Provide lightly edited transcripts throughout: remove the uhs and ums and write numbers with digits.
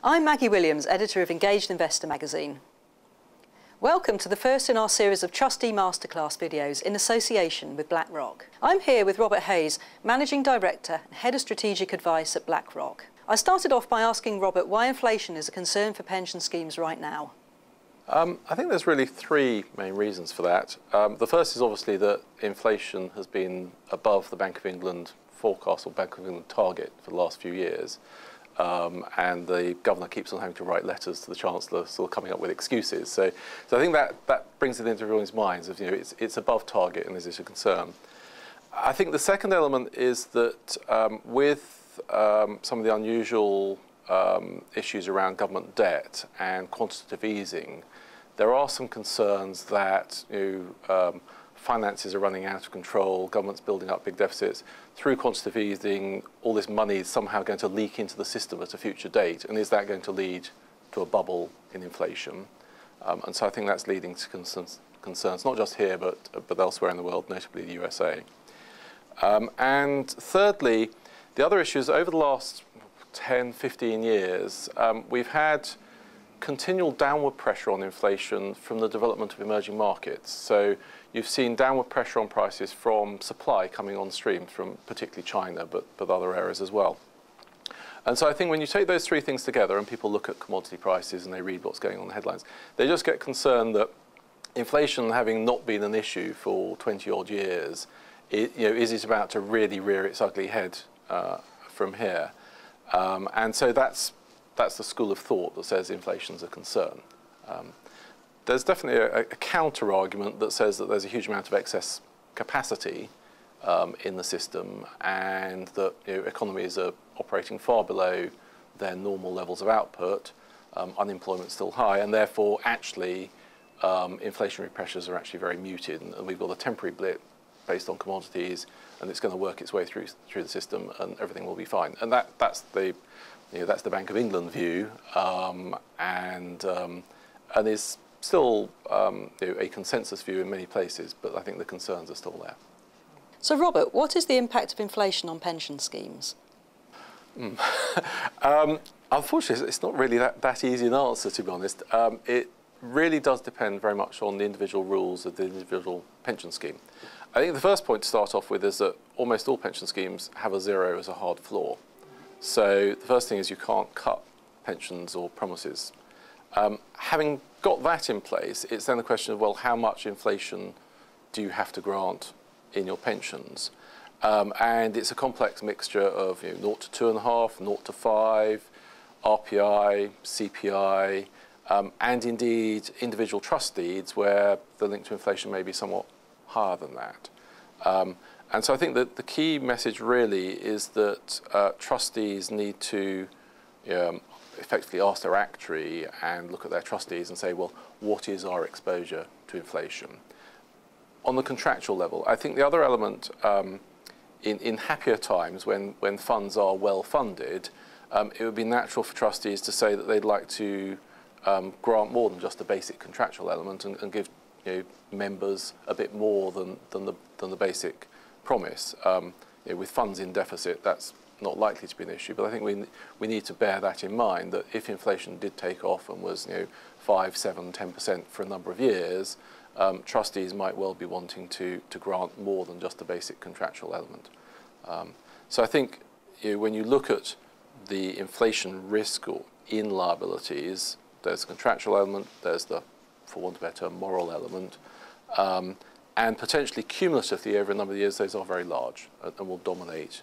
I'm Maggie Williams, editor of Engaged Investor magazine. Welcome to the first in our series of Trustee Masterclass videos in association with Blackrock. I'm here with Robert Hayes, Managing Director and Head of Strategic Advice at Blackrock. I started off by asking Robert why inflation is a concern for pension schemes right now. I think there's really three main reasons for that. The first is obviously that inflation has been above the Bank of England forecast or Bank of England target for the last few years. And the governor keeps on having to write letters to the chancellor, sort of coming up with excuses. So I think that brings it into everyone's minds of, it's above target and is this a concern? I think the second element is that with some of the unusual issues around government debt and quantitative easing, there are some concerns that finances are running out of control, government's building up big deficits. Through quantitative easing, all this money is somehow going to leak into the system at a future date, and is that going to lead to a bubble in inflation? And so I think that's leading to concerns, not just here, but elsewhere in the world, notably the USA. And thirdly, the other issue is over the last 10, 15 years, we've had continual downward pressure on inflation from the development of emerging markets. So you've seen downward pressure on prices from supply coming on stream from particularly China, but other areas as well. And so I think when you take those three things together and people look at commodity prices and they read what's going on in the headlines, they just get concerned that inflation, having not been an issue for 20 odd years, is it about to really rear its ugly head from here? And so that's the school of thought that says inflation's a concern. There's definitely a counter argument that says that there's a huge amount of excess capacity in the system, and that economies are operating far below their normal levels of output. Unemployment's still high, and therefore actually inflationary pressures are actually very muted, and we've got a temporary blip based on commodities, and it's going to work its way through the system, and everything will be fine. And that's the Bank of England view, and is still a consensus view in many places, but I think the concerns are still there. So Robert, what is the impact of inflation on pension schemes? Unfortunately, it's not really that easy an answer, to be honest. It really does depend very much on the individual rules of the individual pension scheme. I think the first point to start off with is that almost all pension schemes have a zero as a hard floor. So the first thing is you can't cut pensions or promises. Having got that in place, it's then the question of, well, how much inflation do you have to grant in your pensions? And it's a complex mixture of 0 to 2.5, 0 to 5, RPI, CPI, and indeed individual trust deeds where the link to inflation may be somewhat higher than that. And so I think that the key message really is that trustees need to effectively ask their actuary and look at their trustees and say, well, what is our exposure to inflation? On the contractual level, I think the other element in happier times when funds are well funded, it would be natural for trustees to say that they'd like to grant more than just the basic contractual element and give members a bit more than the basic promise. With funds in deficit, that's not likely to be an issue, but I think we need to bear that in mind, that if inflation did take off and was 5, 7, 10% for a number of years, trustees might well be wanting to grant more than just the basic contractual element. So I think when you look at the inflation risk or in liabilities, there's the contractual element, there's the, for want of a better term, moral element, and potentially cumulatively over a number of years, those are very large and will dominate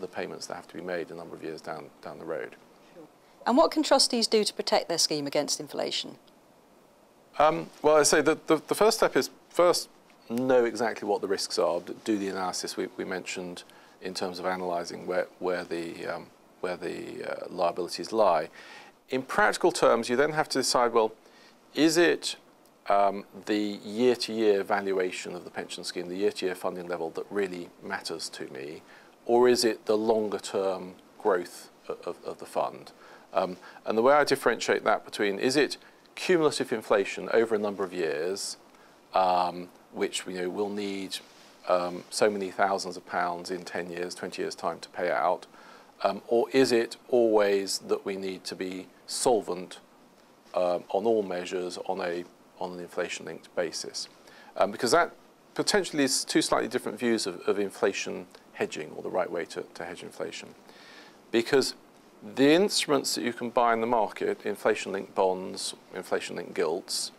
the payments that have to be made a number of years down the road. Sure. And what can trustees do to protect their scheme against inflation? Well, I say that the first step is first know exactly what the risks are, do the analysis we mentioned in terms of analysing where the liabilities lie. In practical terms, you then have to decide, well, is it the year-to-year valuation of the pension scheme, the year-to-year funding level that really matters to me, or is it the longer-term growth of the fund? And the way I differentiate that between, is it cumulative inflation over a number of years, which will need so many thousands of pounds in 10 years, 20 years' time to pay out, Or is it always that we need to be solvent on all measures on an inflation-linked basis? Because that potentially is two slightly different views of inflation hedging, or the right way to hedge inflation. Because the instruments that you can buy in the market, inflation-linked bonds, inflation-linked gilts,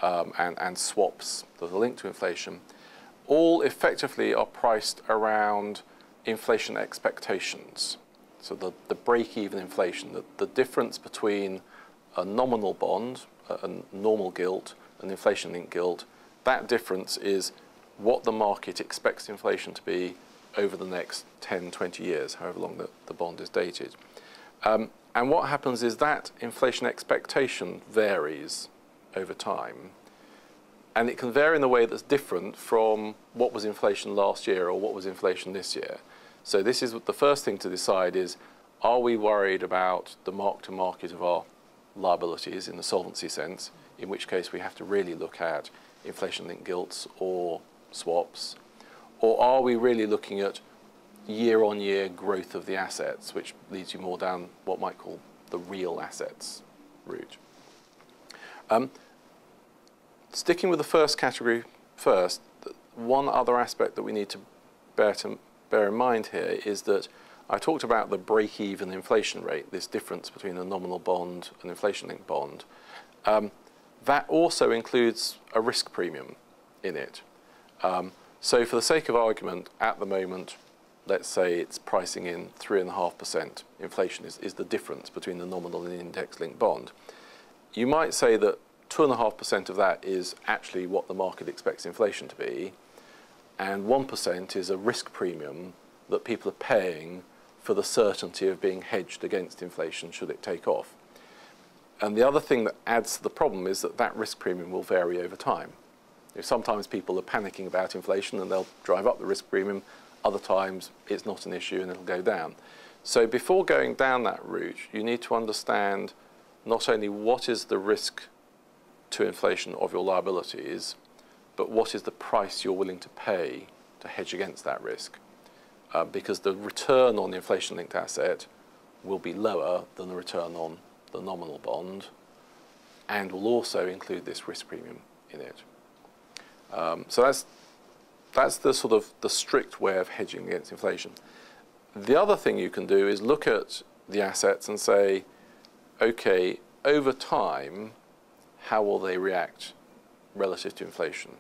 and swaps that are linked to inflation, all effectively are priced around inflation expectations. So the break-even inflation, the difference between a nominal bond, a normal gilt, an inflation-linked gilt, that difference is what the market expects inflation to be over the next 10, 20 years, however long the bond is dated. And what happens is that inflation expectation varies over time. And it can vary in a way that's different from what was inflation last year or what was inflation this year. So this is the first thing to decide is, are we worried about the mark-to-market of our liabilities in the solvency sense, in which case we have to really look at inflation-linked gilts or swaps, or are we really looking at year-on-year growth of the assets, which leads you more down what might call the real assets route. Sticking with the first category first, one other aspect that we need to bear in mind here is that I talked about the break-even inflation rate, this difference between a nominal bond and inflation-linked bond. That also includes a risk premium in it. So for the sake of argument, at the moment, let's say it's pricing in 3.5% inflation is the difference between the nominal and the index-linked bond. You might say that 2.5% of that is actually what the market expects inflation to be, and 1% is a risk premium that people are paying for the certainty of being hedged against inflation should it take off. And the other thing that adds to the problem is that that risk premium will vary over time. Sometimes people are panicking about inflation and they'll drive up the risk premium. Other times it's not an issue and it'll go down. So before going down that route, you need to understand not only what is the risk to inflation of your liabilities, but what is the price you're willing to pay to hedge against that risk. Because the return on the inflation-linked asset will be lower than the return on the nominal bond, and will also include this risk premium in it. So that's the sort of the strict way of hedging against inflation. The other thing you can do is look at the assets and say, okay, over time, how will they react relative to inflation?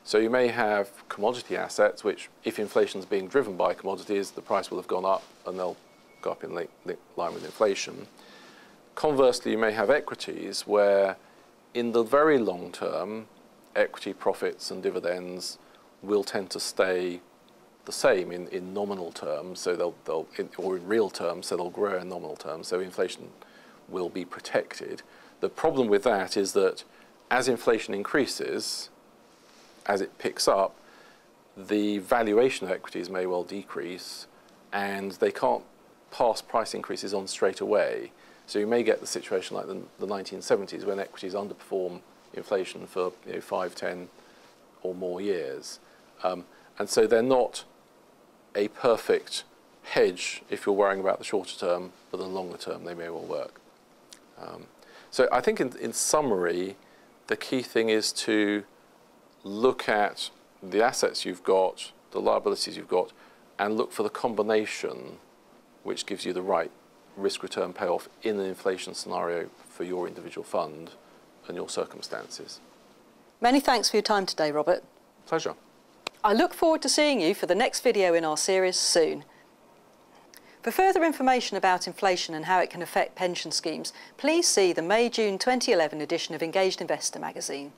So you may have commodity assets, which if inflation is being driven by commodities, the price will have gone up and they'll go up in line with inflation. Conversely, you may have equities where in the very long term, equity profits and dividends will tend to stay the same in nominal terms, so or in real terms, so they'll grow in nominal terms, so inflation will be protected. The problem with that is that as inflation increases, as it picks up, the valuation of equities may well decrease, and they can't pass price increases on straight away. So you may get the situation like the 1970s when equities underperform inflation for 5, 10 or more years. And so they're not a perfect hedge if you're worrying about the shorter term, but the longer term they may well work. So I think in summary, the key thing is to look at the assets you've got, the liabilities you've got, and look for the combination which gives you the right risk-return payoff in an inflation scenario for your individual fund and your circumstances. Many thanks for your time today, Robert. Pleasure. I look forward to seeing you for the next video in our series soon. For further information about inflation and how it can affect pension schemes, please see the May-June 2011 edition of Engaged Investor magazine.